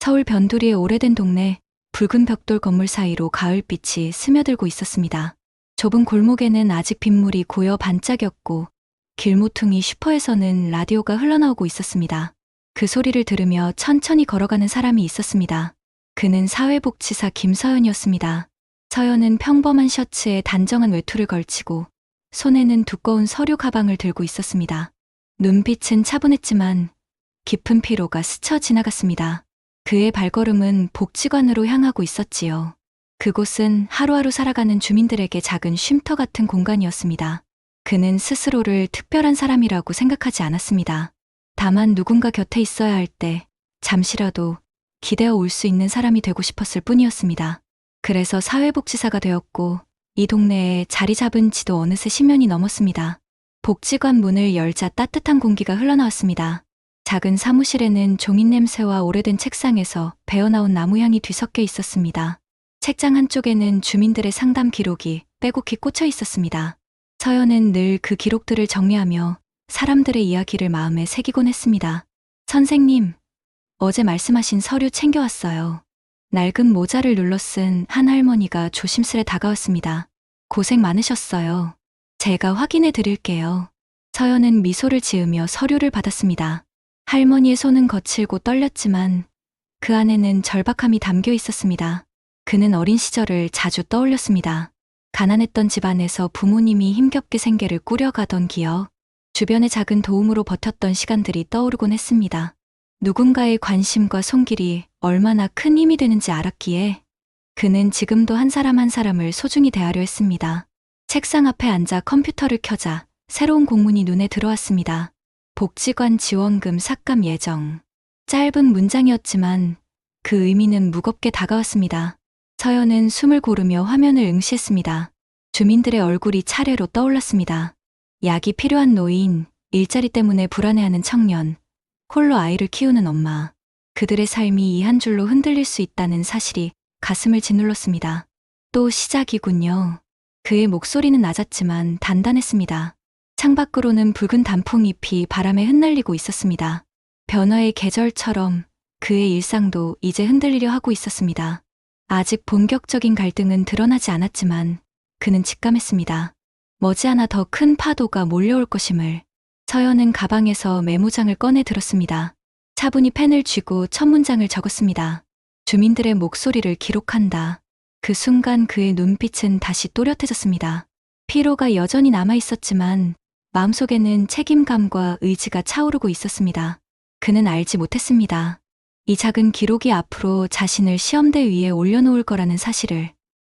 서울 변두리의 오래된 동네, 붉은 벽돌 건물 사이로 가을빛이 스며들고 있었습니다. 좁은 골목에는 아직 빗물이 고여 반짝였고 길모퉁이 슈퍼에서는 라디오가 흘러나오고 있었습니다. 그 소리를 들으며 천천히 걸어가는 사람이 있었습니다. 그는 사회복지사 김서연이었습니다. 서연은 평범한 셔츠에 단정한 외투를 걸치고 손에는 두꺼운 서류 가방을 들고 있었습니다. 눈빛은 차분했지만 깊은 피로가 스쳐 지나갔습니다. 그의 발걸음은 복지관으로 향하고 있었지요. 그곳은 하루하루 살아가는 주민들에게 작은 쉼터 같은 공간이었습니다. 그는 스스로를 특별한 사람이라고 생각하지 않았습니다. 다만 누군가 곁에 있어야 할 때 잠시라도 기대어 올 수 있는 사람이 되고 싶었을 뿐이었습니다. 그래서 사회복지사가 되었고 이 동네에 자리 잡은 지도 어느새 10년이 넘었습니다. 복지관 문을 열자 따뜻한 공기가 흘러나왔습니다. 작은 사무실에는 종잇 냄새와 오래된 책상에서 배어나온 나무향이 뒤섞여 있었습니다. 책장 한쪽에는 주민들의 상담 기록이 빼곡히 꽂혀 있었습니다. 서연은 늘 그 기록들을 정리하며 사람들의 이야기를 마음에 새기곤 했습니다. 선생님, 어제 말씀하신 서류 챙겨왔어요. 낡은 모자를 눌러 쓴 한 할머니가 조심스레 다가왔습니다. 고생 많으셨어요. 제가 확인해 드릴게요. 서연은 미소를 지으며 서류를 받았습니다. 할머니의 손은 거칠고 떨렸지만 그 안에는 절박함이 담겨 있었습니다. 그는 어린 시절을 자주 떠올렸습니다. 가난했던 집안에서 부모님이 힘겹게 생계를 꾸려가던 기억, 주변의 작은 도움으로 버텼던 시간들이 떠오르곤 했습니다. 누군가의 관심과 손길이 얼마나 큰 힘이 되는지 알았기에 그는 지금도 한 사람 한 사람을 소중히 대하려 했습니다. 책상 앞에 앉아 컴퓨터를 켜자 새로운 공문이 눈에 들어왔습니다. 복지관 지원금 삭감 예정. 짧은 문장이었지만 그 의미는 무겁게 다가왔습니다. 서연은 숨을 고르며 화면을 응시했습니다. 주민들의 얼굴이 차례로 떠올랐습니다. 약이 필요한 노인, 일자리 때문에 불안해하는 청년, 홀로 아이를 키우는 엄마. 그들의 삶이 이 한 줄로 흔들릴 수 있다는 사실이 가슴을 짓눌렀습니다. 또 시작이군요. 그의 목소리는 낮았지만 단단했습니다. 창밖으로는 붉은 단풍잎이 바람에 흩날리고 있었습니다. 변화의 계절처럼 그의 일상도 이제 흔들리려 하고 있었습니다. 아직 본격적인 갈등은 드러나지 않았지만 그는 직감했습니다. 머지않아 더 큰 파도가 몰려올 것임을. 서연은 가방에서 메모장을 꺼내 들었습니다. 차분히 펜을 쥐고 첫 문장을 적었습니다. 주민들의 목소리를 기록한다. 그 순간 그의 눈빛은 다시 또렷해졌습니다. 피로가 여전히 남아 있었지만 마음속에는 책임감과 의지가 차오르고 있었습니다. 그는 알지 못했습니다. 이 작은 기록이 앞으로 자신을 시험대 위에 올려놓을 거라는 사실을.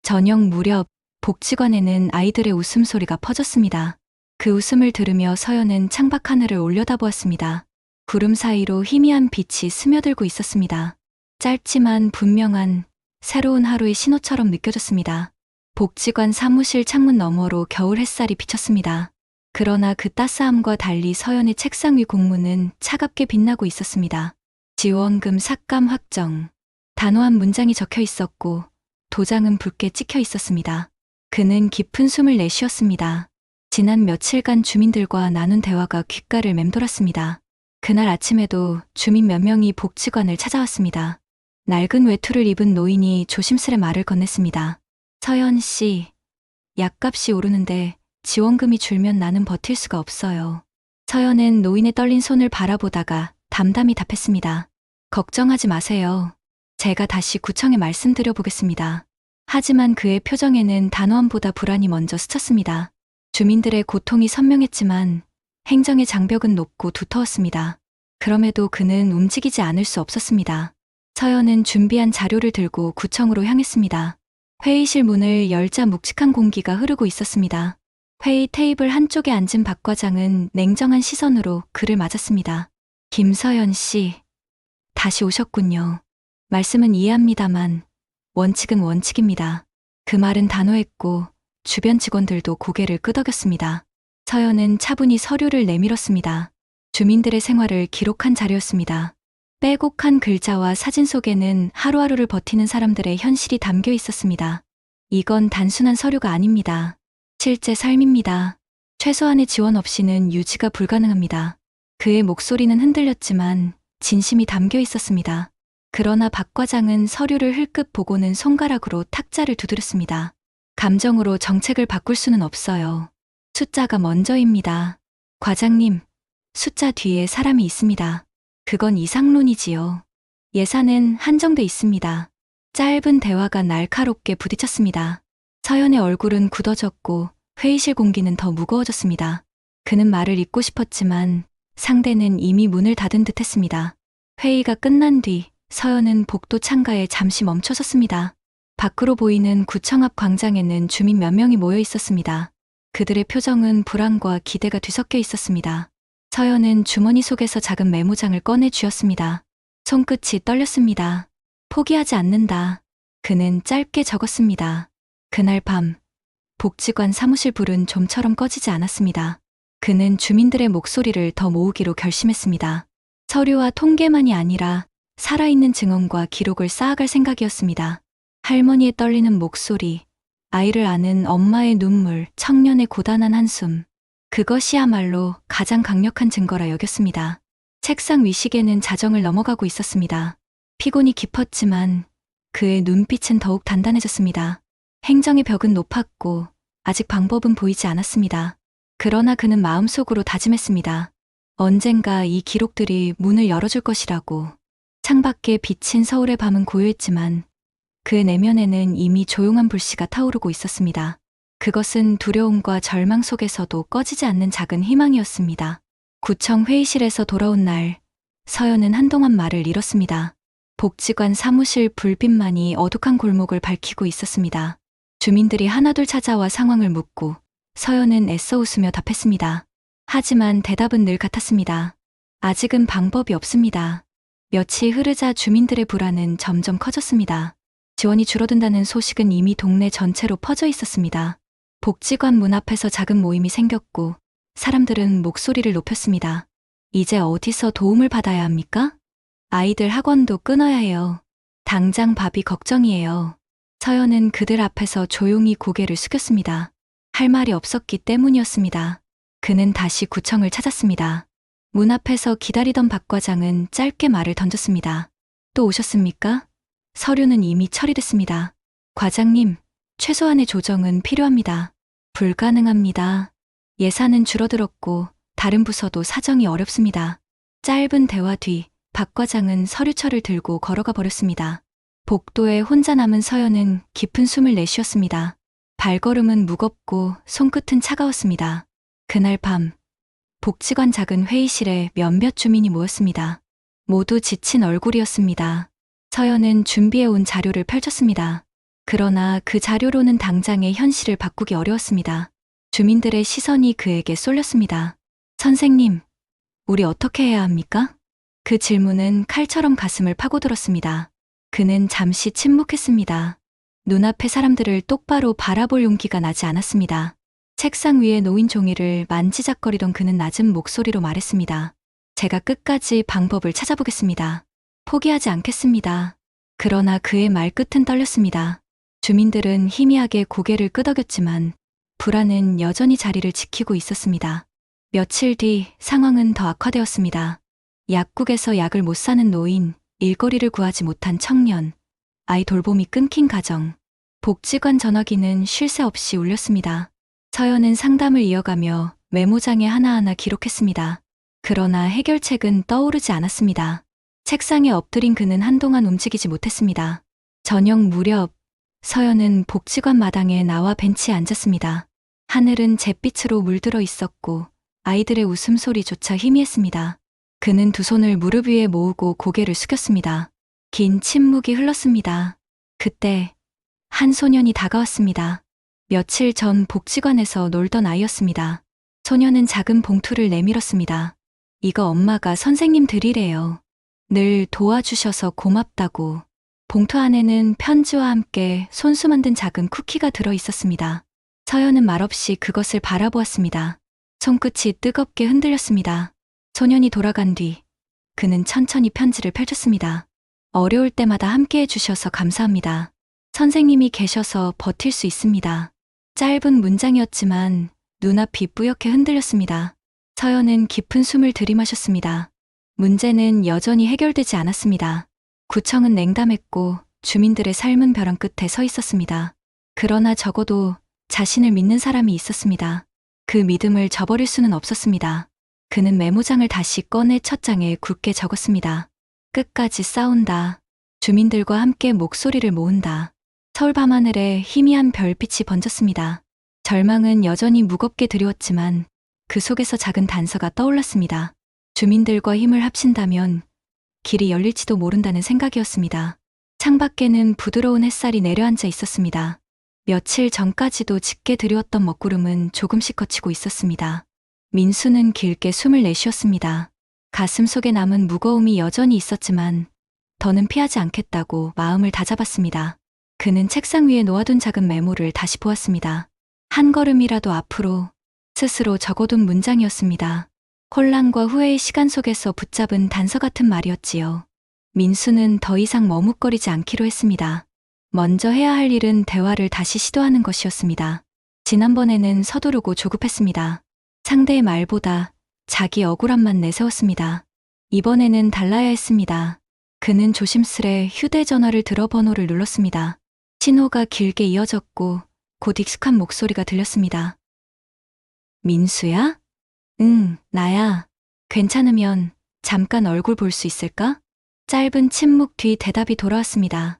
저녁 무렵 복지관에는 아이들의 웃음소리가 퍼졌습니다. 그 웃음을 들으며 서연은 창밖 하늘을 올려다보았습니다. 구름 사이로 희미한 빛이 스며들고 있었습니다. 짧지만 분명한 새로운 하루의 신호처럼 느껴졌습니다. 복지관 사무실 창문 너머로 겨울 햇살이 비쳤습니다. 그러나 그 따스함과 달리 서연의 책상 위 공문은 차갑게 빛나고 있었습니다. 지원금 삭감 확정. 단호한 문장이 적혀 있었고 도장은 붉게 찍혀 있었습니다. 그는 깊은 숨을 내쉬었습니다. 지난 며칠간 주민들과 나눈 대화가 귓가를 맴돌았습니다. 그날 아침에도 주민 몇 명이 복지관을 찾아왔습니다. 낡은 외투를 입은 노인이 조심스레 말을 건넸습니다. 서연 씨, 약값이 오르는데 지원금이 줄면 나는 버틸 수가 없어요. 서연은 노인의 떨린 손을 바라보다가 담담히 답했습니다. 걱정하지 마세요. 제가 다시 구청에 말씀드려 보겠습니다. 하지만 그의 표정에는 단호함보다 불안이 먼저 스쳤습니다. 주민들의 고통이 선명했지만 행정의 장벽은 높고 두터웠습니다. 그럼에도 그는 움직이지 않을 수 없었습니다. 서연은 준비한 자료를 들고 구청으로 향했습니다. 회의실 문을 열자 묵직한 공기가 흐르고 있었습니다. 회의 테이블 한쪽에 앉은 박 과장은 냉정한 시선으로 그를 맞았습니다. 김서연 씨, 다시 오셨군요. 말씀은 이해합니다만 원칙은 원칙입니다. 그 말은 단호했고 주변 직원들도 고개를 끄덕였습니다. 서연은 차분히 서류를 내밀었습니다. 주민들의 생활을 기록한 자료였습니다. 빼곡한 글자와 사진 속에는 하루하루를 버티는 사람들의 현실이 담겨 있었습니다. 이건 단순한 서류가 아닙니다. 실제 삶입니다. 최소한의 지원 없이는 유지가 불가능합니다. 그의 목소리는 흔들렸지만 진심이 담겨 있었습니다. 그러나 박 과장은 서류를 흘끗 보고는 손가락으로 탁자를 두드렸습니다. 감정으로 정책을 바꿀 수는 없어요. 숫자가 먼저입니다. 과장님, 숫자 뒤에 사람이 있습니다. 그건 이상론이지요. 예산은 한정돼 있습니다. 짧은 대화가 날카롭게 부딪혔습니다. 서연의 얼굴은 굳어졌고 회의실 공기는 더 무거워졌습니다. 그는 말을 잇고 싶었지만 상대는 이미 문을 닫은 듯 했습니다. 회의가 끝난 뒤 서연은 복도 창가에 잠시 멈춰섰습니다. 밖으로 보이는 구청 앞 광장에는 주민 몇 명이 모여 있었습니다. 그들의 표정은 불안과 기대가 뒤섞여 있었습니다. 서연은 주머니 속에서 작은 메모장을 꺼내 쥐었습니다. 손끝이 떨렸습니다. 포기하지 않는다. 그는 짧게 적었습니다. 그날 밤, 복지관 사무실 불은 좀처럼 꺼지지 않았습니다. 그는 주민들의 목소리를 더 모으기로 결심했습니다. 서류와 통계만이 아니라 살아있는 증언과 기록을 쌓아갈 생각이었습니다. 할머니의 떨리는 목소리, 아이를 아는 엄마의 눈물, 청년의 고단한 한숨. 그것이야말로 가장 강력한 증거라 여겼습니다. 책상 위시계는 자정을 넘어가고 있었습니다. 피곤이 깊었지만 그의 눈빛은 더욱 단단해졌습니다. 행정의 벽은 높았고 아직 방법은 보이지 않았습니다. 그러나 그는 마음속으로 다짐했습니다. 언젠가 이 기록들이 문을 열어줄 것이라고. 창밖에 비친 서울의 밤은 고요했지만 그의 내면에는 이미 조용한 불씨가 타오르고 있었습니다. 그것은 두려움과 절망 속에서도 꺼지지 않는 작은 희망이었습니다. 구청 회의실에서 돌아온 날, 서연은 한동안 말을 잃었습니다. 복지관 사무실 불빛만이 어둑한 골목을 밝히고 있었습니다. 주민들이 하나둘 찾아와 상황을 묻고 서연은 애써 웃으며 답했습니다. 하지만 대답은 늘 같았습니다. 아직은 방법이 없습니다. 며칠 흐르자 주민들의 불안은 점점 커졌습니다. 지원이 줄어든다는 소식은 이미 동네 전체로 퍼져 있었습니다. 복지관 문 앞에서 작은 모임이 생겼고 사람들은 목소리를 높였습니다. 이제 어디서 도움을 받아야 합니까? 아이들 학원도 끊어야 해요. 당장 밥이 걱정이에요. 서연은 그들 앞에서 조용히 고개를 숙였습니다. 할 말이 없었기 때문이었습니다. 그는 다시 구청을 찾았습니다. 문 앞에서 기다리던 박 과장은 짧게 말을 던졌습니다. 또 오셨습니까? 서류는 이미 처리됐습니다. 과장님, 최소한의 조정은 필요합니다. 불가능합니다. 예산은 줄어들었고 다른 부서도 사정이 어렵습니다. 짧은 대화 뒤 박 과장은 서류철을 들고 걸어가 버렸습니다. 복도에 혼자 남은 서연은 깊은 숨을 내쉬었습니다. 발걸음은 무겁고 손끝은 차가웠습니다. 그날 밤, 복지관 작은 회의실에 몇몇 주민이 모였습니다. 모두 지친 얼굴이었습니다. 서연은 준비해온 자료를 펼쳤습니다. 그러나 그 자료로는 당장의 현실을 바꾸기 어려웠습니다. 주민들의 시선이 그에게 쏠렸습니다. 선생님, 우리 어떻게 해야 합니까? 그 질문은 칼처럼 가슴을 파고들었습니다. 그는 잠시 침묵했습니다. 눈앞의 사람들을 똑바로 바라볼 용기가 나지 않았습니다. 책상 위에 놓인 종이를 만지작거리던 그는 낮은 목소리로 말했습니다. 제가 끝까지 방법을 찾아보겠습니다. 포기하지 않겠습니다. 그러나 그의 말끝은 떨렸습니다. 주민들은 희미하게 고개를 끄덕였지만 불안은 여전히 자리를 지키고 있었습니다. 며칠 뒤 상황은 더 악화되었습니다. 약국에서 약을 못 사는 노인, 일거리를 구하지 못한 청년, 아이 돌봄이 끊긴 가정. 복지관 전화기는 쉴 새 없이 울렸습니다. 서연은 상담을 이어가며 메모장에 하나하나 기록했습니다. 그러나 해결책은 떠오르지 않았습니다. 책상에 엎드린 그는 한동안 움직이지 못했습니다. 저녁 무렵, 서연은 복지관 마당에 나와 벤치에 앉았습니다. 하늘은 잿빛으로 물들어 있었고 아이들의 웃음소리조차 희미했습니다. 그는 두 손을 무릎 위에 모으고 고개를 숙였습니다. 긴 침묵이 흘렀습니다. 그때 한 소년이 다가왔습니다. 며칠 전 복지관에서 놀던 아이였습니다. 소년은 작은 봉투를 내밀었습니다. 이거 엄마가 선생님 드리래요. 늘 도와주셔서 고맙다고. 봉투 안에는 편지와 함께 손수 만든 작은 쿠키가 들어 있었습니다. 서연은 말없이 그것을 바라보았습니다. 손끝이 뜨겁게 흔들렸습니다. 소년이 돌아간 뒤 그는 천천히 편지를 펼쳤습니다. 어려울 때마다 함께해 주셔서 감사합니다. 선생님이 계셔서 버틸 수 있습니다. 짧은 문장이었지만 눈앞이 뿌옇게 흔들렸습니다. 서연은 깊은 숨을 들이마셨습니다. 문제는 여전히 해결되지 않았습니다. 구청은 냉담했고 주민들의 삶은 벼랑 끝에 서 있었습니다. 그러나 적어도 자신을 믿는 사람이 있었습니다. 그 믿음을 저버릴 수는 없었습니다. 그는 메모장을 다시 꺼내 첫 장에 굵게 적었습니다. 끝까지 싸운다. 주민들과 함께 목소리를 모은다. 서울 밤하늘에 희미한 별빛이 번졌습니다. 절망은 여전히 무겁게 드리웠지만 그 속에서 작은 단서가 떠올랐습니다. 주민들과 힘을 합친다면 길이 열릴지도 모른다는 생각이었습니다. 창밖에는 부드러운 햇살이 내려앉아 있었습니다. 며칠 전까지도 짙게 드리웠던 먹구름은 조금씩 걷히고 있었습니다. 민수는 길게 숨을 내쉬었습니다. 가슴 속에 남은 무거움이 여전히 있었지만 더는 피하지 않겠다고 마음을 다잡았습니다. 그는 책상 위에 놓아둔 작은 메모를 다시 보았습니다. 한 걸음이라도 앞으로, 스스로 적어둔 문장이었습니다. 혼란과 후회의 시간 속에서 붙잡은 단서 같은 말이었지요. 민수는 더 이상 머뭇거리지 않기로 했습니다. 먼저 해야 할 일은 대화를 다시 시도하는 것이었습니다. 지난번에는 서두르고 조급했습니다. 상대의 말보다 자기 억울함만 내세웠습니다. 이번에는 달라야 했습니다. 그는 조심스레 휴대전화를 들어 번호를 눌렀습니다. 신호가 길게 이어졌고 곧 익숙한 목소리가 들렸습니다. 민수야? 응, 나야. 괜찮으면 잠깐 얼굴 볼 수 있을까? 짧은 침묵 뒤 대답이 돌아왔습니다.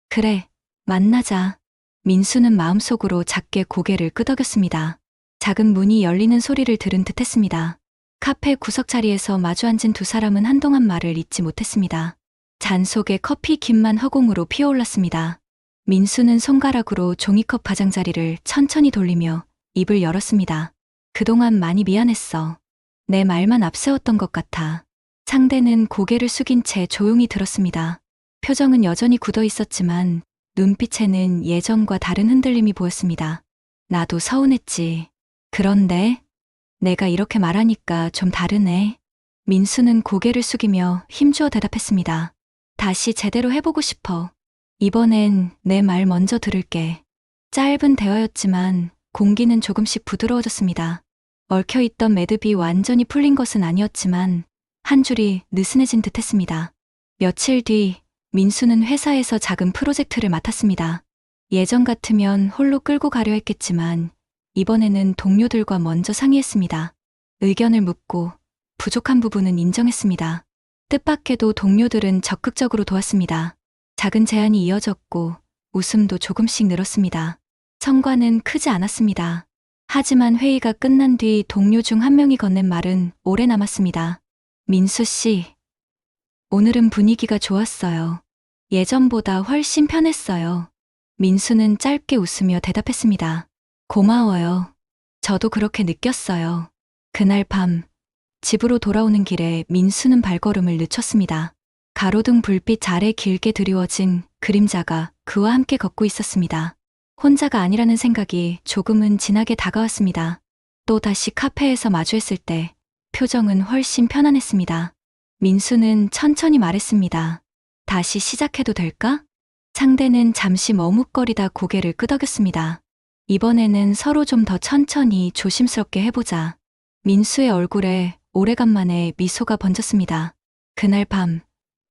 그래, 만나자. 민수는 마음속으로 작게 고개를 끄덕였습니다. 작은 문이 열리는 소리를 들은 듯 했습니다. 카페 구석자리에서 마주 앉은 두 사람은 한동안 말을 잇지 못했습니다. 잔 속에 커피 김만 허공으로 피어올랐습니다. 민수는 손가락으로 종이컵 가장자리를 천천히 돌리며 입을 열었습니다. 그동안 많이 미안했어. 내 말만 앞세웠던 것 같아. 상대는 고개를 숙인 채 조용히 들었습니다. 표정은 여전히 굳어 있었지만 눈빛에는 예전과 다른 흔들림이 보였습니다. 나도 서운했지. 그런데 내가 이렇게 말하니까 좀 다르네. 민수는 고개를 숙이며 힘주어 대답했습니다. 다시 제대로 해보고 싶어. 이번엔 내 말 먼저 들을게. 짧은 대화였지만 공기는 조금씩 부드러워졌습니다. 얽혀있던 매듭이 완전히 풀린 것은 아니었지만 한 줄이 느슨해진 듯 했습니다. 며칠 뒤 민수는 회사에서 작은 프로젝트를 맡았습니다. 예전 같으면 홀로 끌고 가려 했겠지만 이번에는 동료들과 먼저 상의했습니다. 의견을 묻고 부족한 부분은 인정했습니다. 뜻밖에도 동료들은 적극적으로 도왔습니다. 작은 제안이 이어졌고 웃음도 조금씩 늘었습니다. 성과는 크지 않았습니다. 하지만 회의가 끝난 뒤 동료 중 한 명이 건넨 말은 오래 남았습니다. 민수 씨, 오늘은 분위기가 좋았어요. 예전보다 훨씬 편했어요. 민수는 짧게 웃으며 대답했습니다. 고마워요. 저도 그렇게 느꼈어요. 그날 밤, 집으로 돌아오는 길에 민수는 발걸음을 늦췄습니다. 가로등 불빛 아래 길게 드리워진 그림자가 그와 함께 걷고 있었습니다. 혼자가 아니라는 생각이 조금은 진하게 다가왔습니다. 또 다시 카페에서 마주했을 때 표정은 훨씬 편안했습니다. 민수는 천천히 말했습니다. 다시 시작해도 될까? 상대는 잠시 머뭇거리다 고개를 끄덕였습니다. 이번에는 서로 좀 더 천천히 조심스럽게 해보자. 민수의 얼굴에 오래간만에 미소가 번졌습니다. 그날 밤,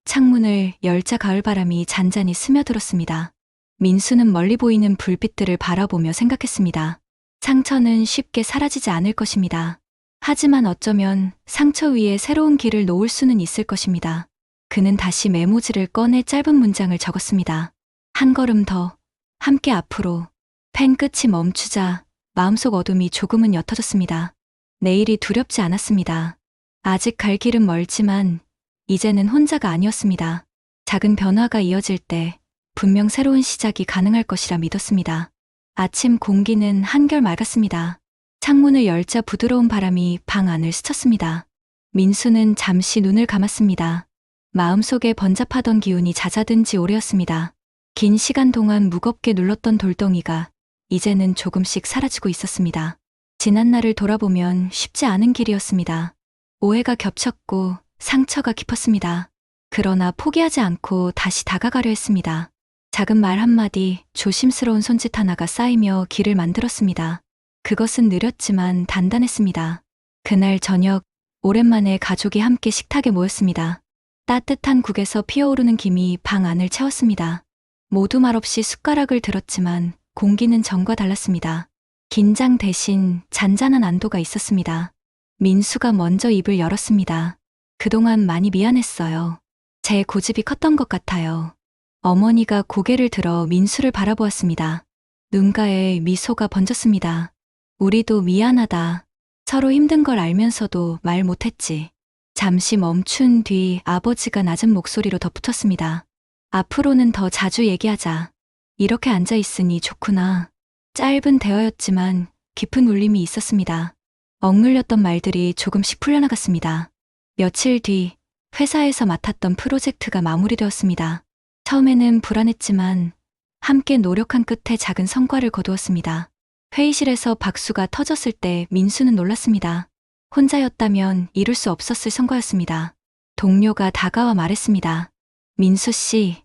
창문을 열자 가을바람이 잔잔히 스며들었습니다. 민수는 멀리 보이는 불빛들을 바라보며 생각했습니다. 상처는 쉽게 사라지지 않을 것입니다. 하지만 어쩌면 상처 위에 새로운 길을 놓을 수는 있을 것입니다. 그는 다시 메모지를 꺼내 짧은 문장을 적었습니다. 한 걸음 더, 함께 앞으로. 펜 끝이 멈추자 마음속 어둠이 조금은 옅어졌습니다. 내일이 두렵지 않았습니다. 아직 갈 길은 멀지만 이제는 혼자가 아니었습니다. 작은 변화가 이어질 때 분명 새로운 시작이 가능할 것이라 믿었습니다. 아침 공기는 한결 맑았습니다. 창문을 열자 부드러운 바람이 방 안을 스쳤습니다. 민수는 잠시 눈을 감았습니다. 마음속에 번잡하던 기운이 잦아든 지 오래였습니다. 긴 시간 동안 무겁게 눌렀던 돌덩이가 이제는 조금씩 사라지고 있었습니다. 지난 날을 돌아보면 쉽지 않은 길이었습니다. 오해가 겹쳤고 상처가 깊었습니다. 그러나 포기하지 않고 다시 다가가려 했습니다. 작은 말 한마디, 조심스러운 손짓 하나가 쌓이며 길을 만들었습니다. 그것은 느렸지만 단단했습니다. 그날 저녁, 오랜만에 가족이 함께 식탁에 모였습니다. 따뜻한 국에서 피어오르는 김이 방 안을 채웠습니다. 모두 말없이 숟가락을 들었지만 공기는 전과 달랐습니다. 긴장 대신 잔잔한 안도가 있었습니다. 민수가 먼저 입을 열었습니다. 그동안 많이 미안했어요. 제 고집이 컸던 것 같아요. 어머니가 고개를 들어 민수를 바라보았습니다. 눈가에 미소가 번졌습니다. 우리도 미안하다. 서로 힘든 걸 알면서도 말 못했지. 잠시 멈춘 뒤 아버지가 낮은 목소리로 덧붙였습니다. 앞으로는 더 자주 얘기하자. 이렇게 앉아있으니 좋구나. 짧은 대화였지만 깊은 울림이 있었습니다. 억눌렸던 말들이 조금씩 풀려나갔습니다. 며칠 뒤 회사에서 맡았던 프로젝트가 마무리되었습니다. 처음에는 불안했지만 함께 노력한 끝에 작은 성과를 거두었습니다. 회의실에서 박수가 터졌을 때 민수는 놀랐습니다. 혼자였다면 이룰 수 없었을 성과였습니다. 동료가 다가와 말했습니다. 민수 씨,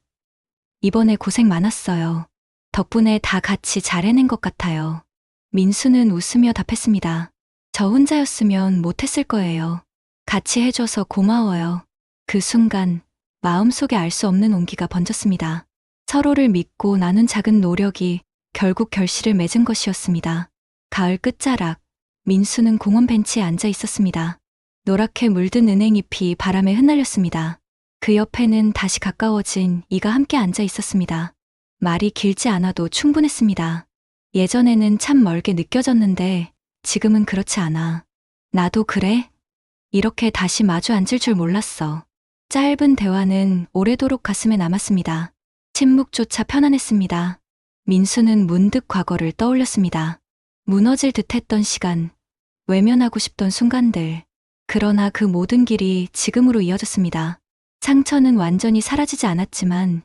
이번에 고생 많았어요. 덕분에 다 같이 잘 해낸 것 같아요. 민수는 웃으며 답했습니다. 저 혼자였으면 못했을 거예요. 같이 해줘서 고마워요. 그 순간 마음속에 알 수 없는 온기가 번졌습니다. 서로를 믿고 나눈 작은 노력이 결국 결실을 맺은 것이었습니다. 가을 끝자락, 민수는 공원 벤치에 앉아 있었습니다. 노랗게 물든 은행잎이 바람에 흩날렸습니다. 그 옆에는 다시 가까워진 이가 함께 앉아 있었습니다. 말이 길지 않아도 충분했습니다. 예전에는 참 멀게 느껴졌는데 지금은 그렇지 않아. 나도 그래? 이렇게 다시 마주 앉을 줄 몰랐어. 짧은 대화는 오래도록 가슴에 남았습니다. 침묵조차 편안했습니다. 민수는 문득 과거를 떠올렸습니다. 무너질 듯했던 시간, 외면하고 싶던 순간들. 그러나 그 모든 길이 지금으로 이어졌습니다. 상처는 완전히 사라지지 않았지만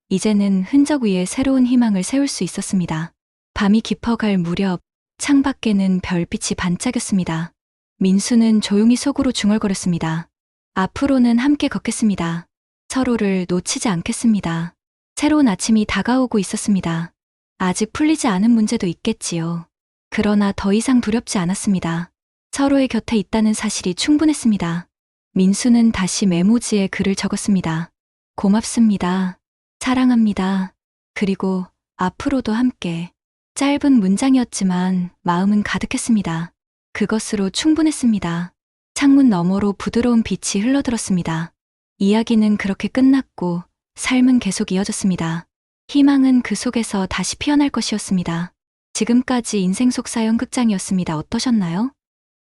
이제는 흔적 위에 새로운 희망을 세울 수 있었습니다. 밤이 깊어갈 무렵 창밖에는 별빛이 반짝였습니다. 민수는 조용히 속으로 중얼거렸습니다. 앞으로는 함께 걷겠습니다. 서로를 놓치지 않겠습니다. 새로운 아침이 다가오고 있었습니다. 아직 풀리지 않은 문제도 있겠지요. 그러나 더 이상 두렵지 않았습니다. 서로의 곁에 있다는 사실이 충분했습니다. 민수는 다시 메모지에 글을 적었습니다. 고맙습니다. 사랑합니다. 그리고 앞으로도 함께. 짧은 문장이었지만 마음은 가득했습니다. 그것으로 충분했습니다. 창문 너머로 부드러운 빛이 흘러들었습니다. 이야기는 그렇게 끝났고 삶은 계속 이어졌습니다. 희망은 그 속에서 다시 피어날 것이었습니다. 지금까지 인생 속 사연 극장이었습니다. 어떠셨나요?